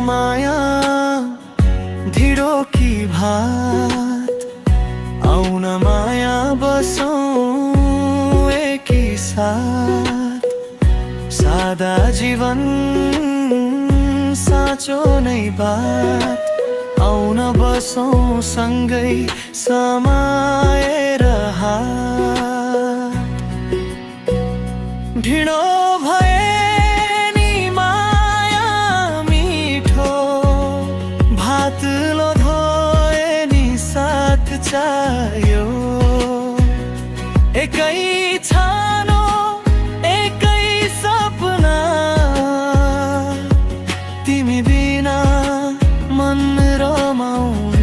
माया ढिँडो कि भात आउन माया बसौँ एकै साथ सादा जीवन साँचो नै बात आउन बसौँ सँगै समाएर हात ढिँडो भए नि माया मिठो भात लोधोए नि साथ चाहियो एकै छानो एकै सपना तिमी बिना मन रमाउन्न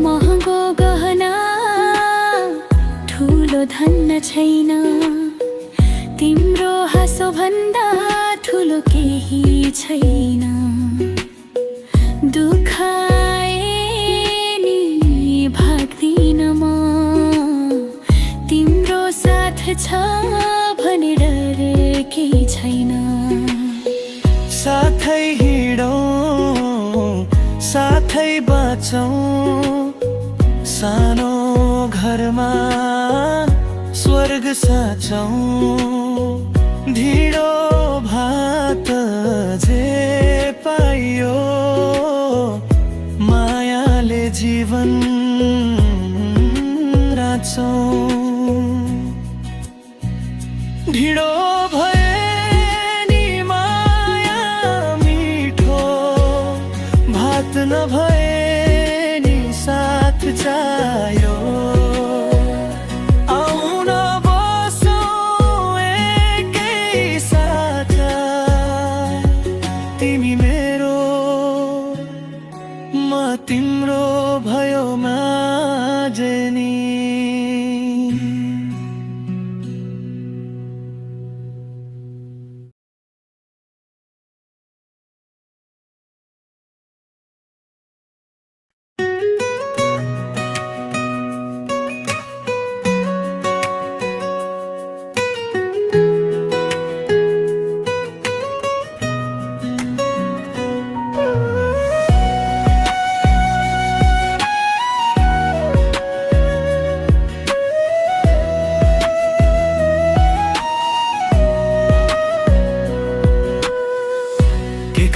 महँगो गहना ठुलो धन छैन तिम्रो हाँसो भन्दा ठुलो केही छैन दुखाए नि भाग्दिन म तिम्रो साथ छ भने डर केही छैन साथै हिँडौँ साथै बाँचौँ सानो घरमा स्वर्ग साँचौँ ढिँडो भात जे पाइयो मायाले जीवन राँच्छौँ ढिँडो भए नि माया मिठो भात नभए नि साथ चाहियो आउन बसौँ एकै साथ तिमी मेरो म तिम्रो भयो माझनी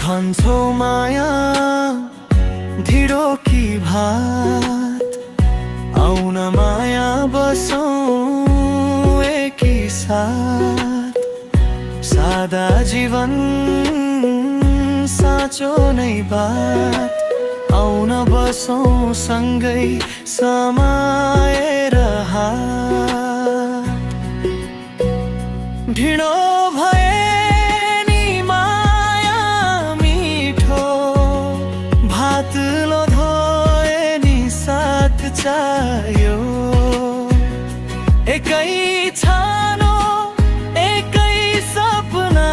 खान्छौ माया ढिँडो कि भात आउन माया बसौँ एकै साथ सादा जीवन साँचो नै बात आउन बसौँ सँगै समाएर हात ढिँडो भए भात लोधोए नि साथ चाहियो एकै छानो एकै सपना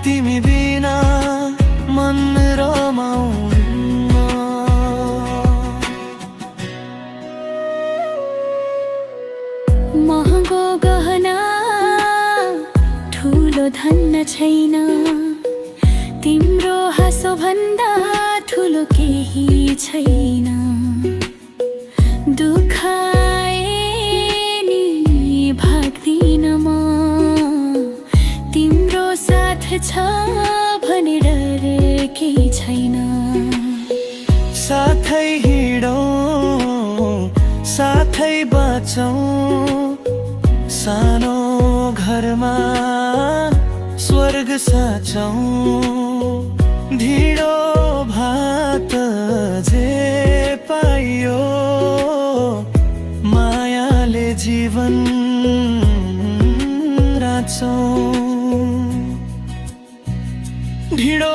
तिमी बिना मन रमाउन्न महँगो गहना ठुलो धन छैन तिम्रो हाँसो भन्दा ठुलो केही छैन दुखाए नि भाग्दिन म तिम्रो साथ छ भने डर केही छैन साथै हिँडौँ साथै बाँचौँ सानो घरमा स्वर्ग साँचौँ ढिँडो भात जे पाइयो मायाले जीवन राँच्छौँ ढिँडो